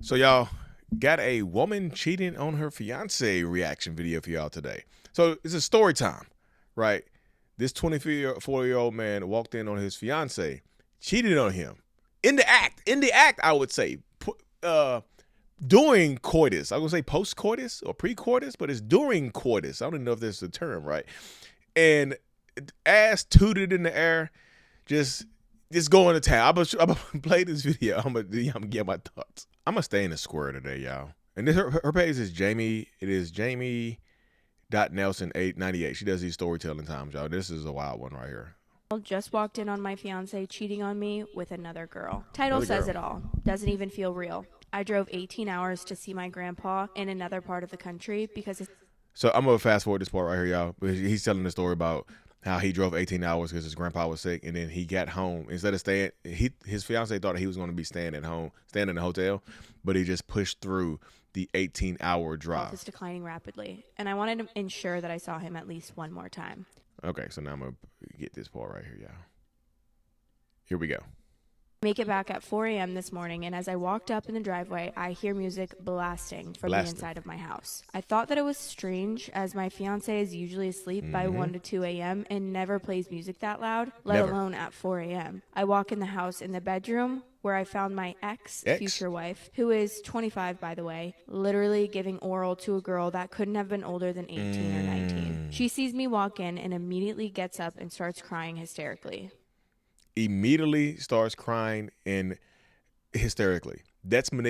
So y'all got a woman cheating on her fiance reaction video for y'all today. So it's a story time, right? This 24-year-old man walked in on his fiance, cheated on him in the act, I would say, during coitus. I would say post coitus or pre coitus, but it's during coitus. I don't even know if that's the term, right? And ass tooted in the air, just going to town. I'm gonna play this video. I'm gonna get my thoughts. I'm gonna stay in the square today, y'all. And this, her page is Jamie. It is Jamie.Nelson898. She does these storytelling times, y'all. This is a wild one right here. Just walked in on my fiance cheating on me with another girl. Title says it all. Doesn't even feel real. I drove 18 hours to see my grandpa in another part of the country because it's... So I'm gonna fast forward this part right here, y'all. He's telling the story about how he drove 18 hours because his grandpa was sick, and then he got home. Instead of staying, his fiance thought he was going to be staying in the hotel, but he just pushed through the 18-hour drive. It's declining rapidly, and I wanted to ensure that I saw him at least one more time. Okay, so now I'm going to get this part right here, y'all. Here we go. Make it back at 4 a.m. this morning, and as I walked up in the driveway, I hear music blasting from the inside of my house. I thought that it was strange, as my fiance is usually asleep by 1 to 2 a.m. and never plays music that loud, let alone at 4 a.m. I walk in the house in the bedroom, where I found my future wife, who is 25, by the way, literally giving oral to a girl that couldn't have been older than 18 or 19. She sees me walk in and immediately gets up and starts crying hysterically. Immediately starts crying and hysterically. That's what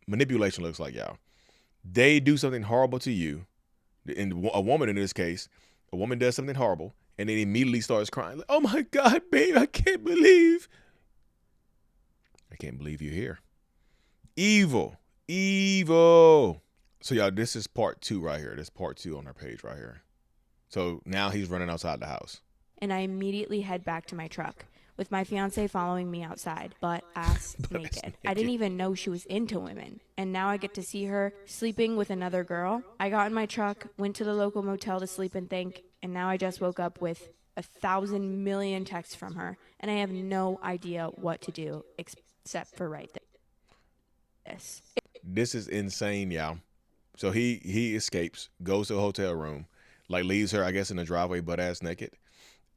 manipulation looks like, y'all. They do something horrible to you, and a woman in this case, a woman does something horrible, and then immediately starts crying. Like, oh my God, babe, I can't believe you're here. Evil. So y'all, this is part 2 right here. This is part 2 on our page right here. So now he's running outside the house. And I immediately head back to my truck, with my fiance following me outside, butt ass naked. I didn't even know she was into women, and now I get to see her sleeping with another girl. I got in my truck, went to the local motel to sleep and think, and now I just woke up with 1,000 million texts from her, and I have no idea what to do except for write this. This is insane, y'all. So he escapes, goes to a hotel room, like leaves her, I guess, in the driveway, butt ass naked.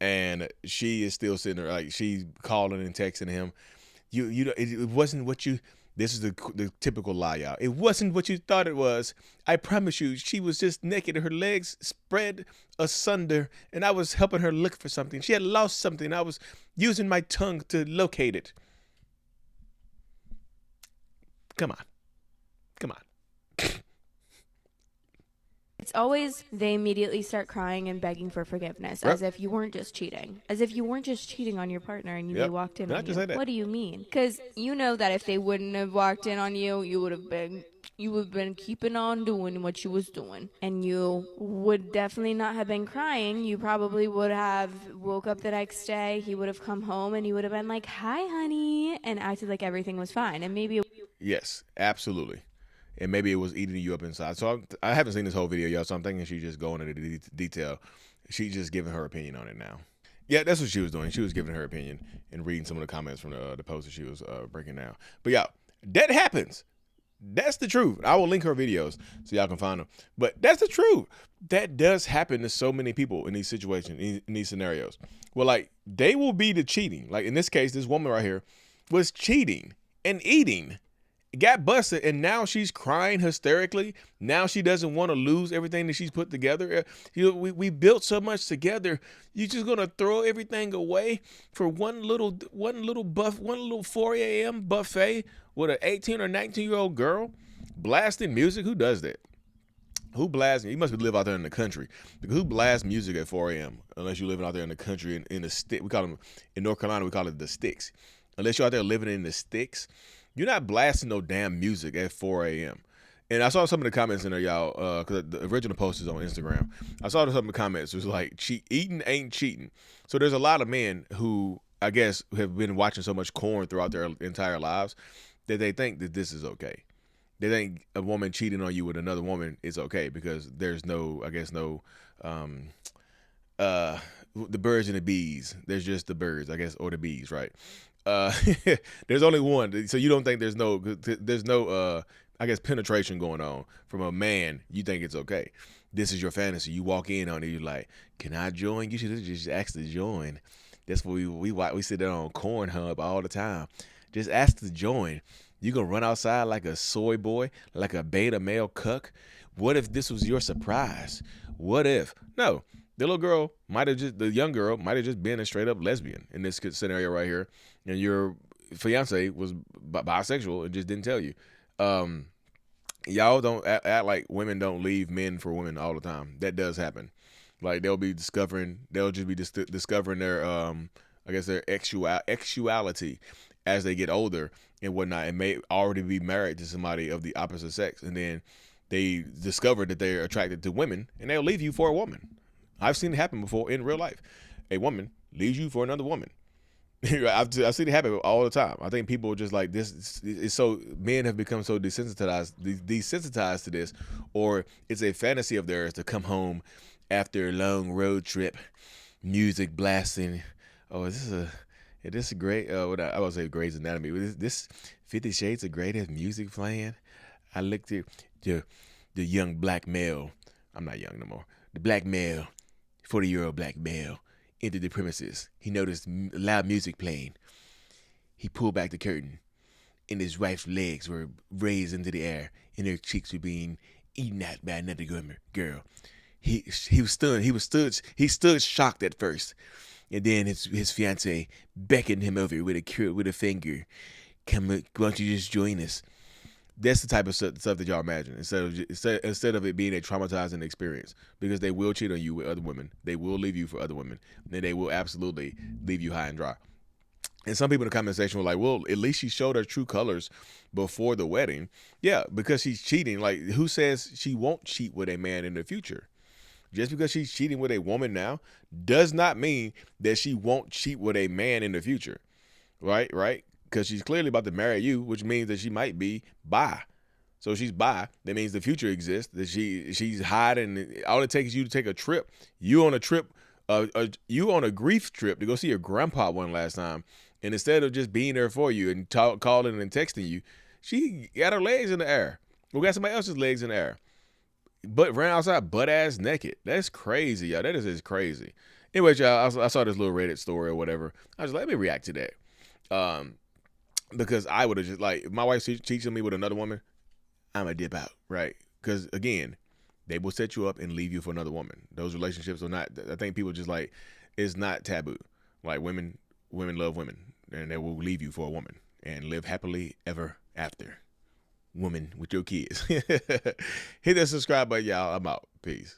And she is still sitting there, like she's calling and texting him. It wasn't what you. This is the typical lie, y'all. It wasn't what you thought it was. I promise you, she was just naked, her legs spread asunder, and I was helping her look for something. She had lost something. I was using my tongue to locate it. Come on. It's always they immediately start crying and begging for forgiveness, as if you weren't just cheating. As if you weren't just cheating on your partner and they walked in on you. What do you mean? Because you know that if they wouldn't have walked in on you, you would have been keeping on doing what you was doing. And you would definitely not have been crying. You probably would have woke up the next day, he would have come home, and you would have been like, hi, honey, and acted like everything was fine. And maybe... Yes, absolutely. And maybe it was eating you up inside. So I haven't seen this whole video, y'all, so I'm thinking she's just going into detail. She's just giving her opinion on it now. Yeah, that's what she was doing. She was giving her opinion and reading some of the comments from the post that she was breaking down. But yeah, that happens. That's the truth. I will link her videos so y'all can find them. But that's the truth. That does happen to so many people in these situations, in these scenarios. Well, like, they will be the cheating. Like, in this case, this woman right here was cheating and eating. Got busted, and now she's crying hysterically. Now she doesn't want to lose everything that she's put together. We built so much together. You just gonna throw everything away for one little 4 a.m. buffet with an 18 or 19-year-old girl blasting music? Who does that? Who blasts? You must live out there in the country, because who blasts music at 4 a.m. unless you're living out there in the country in the stick. We call them in North Carolina. We call it the sticks. Unless you're out there living in the sticks. You're not blasting no damn music at 4 a.m. And I saw some of the comments in there, y'all, because the original post is on Instagram. I saw some of the comments. It was like, eating ain't cheating. So there's a lot of men who, I guess, have been watching so much porn throughout their entire lives that they think that this is okay. They think a woman cheating on you with another woman is okay because there's no, I guess, the birds and the bees. There's just the birds, I guess, or the bees, right? there's only one. So you don't think there's no I guess penetration going on from a man. You think it's okay. This is your fantasy. You walk in on it. You're like, can I join? You should just ask to join. That's what we sit there on Cornhub all the time. Just ask to join. You gonna run outside like a soy boy, like a beta male cuck? What if this was your surprise? What if? No, the young girl might have just been a straight up lesbian in this scenario right here, and your fiance was bisexual and just didn't tell you. Y'all don't act like women don't leave men for women all the time. That does happen. Like they'll just be discovering their I guess their sexuality as they get older and whatnot, and may already be married to somebody of the opposite sex, and then they discover that they're attracted to women, and they'll leave you for a woman. I've seen it happen before in real life. A woman leaves you for another woman. I've seen it happen all the time. I think people are just like this. It's so men have become so desensitized to this, or it's a fantasy of theirs to come home after a long road trip, music blasting. Oh, is this a great? I would say Grey's Anatomy. This 50 Shades of Grey has music playing. I looked at the young black male. I'm not young no more. The black male, 40-year-old black male, entered the premises. He noticed loud music playing. He pulled back the curtain, and his wife's legs were raised into the air, and her cheeks were being eaten out by another girl. He was stunned. He stood shocked at first, and then his fiance beckoned him over with a finger. Come, why don't you just join us? That's the type of stuff that y'all imagine instead of it being a traumatizing experience, because they will cheat on you with other women. They will leave you for other women. And they will absolutely leave you high and dry. And some people in the comment section were like, well, at least she showed her true colors before the wedding. Yeah, because she's cheating. Like, who says she won't cheat with a man in the future? Just because she's cheating with a woman now does not mean that she won't cheat with a man in the future. Right? Because she's clearly about to marry you, which means that she might be bi. So if she's bi, that means the future exists, that she's hiding. All it takes is you to take a trip. You on a trip, you on a grief trip to go see your grandpa one last time. And instead of just being there for you and calling and texting you, she got her legs in the air. We got somebody else's legs in the air. But ran outside butt ass naked. That's crazy, y'all. That is just crazy. Anyway, y'all, I saw this little Reddit story or whatever. I was like, let me react to that. Because I would have just, like, if my wife cheats on me with another woman, I'm a dip out, right? Because, again, they will set you up and leave you for another woman. Those relationships are not, I think people just, like, it's not taboo. Like, women love women, and they will leave you for a woman and live happily ever after. Woman with your kids. Hit that subscribe button, y'all. I'm out. Peace.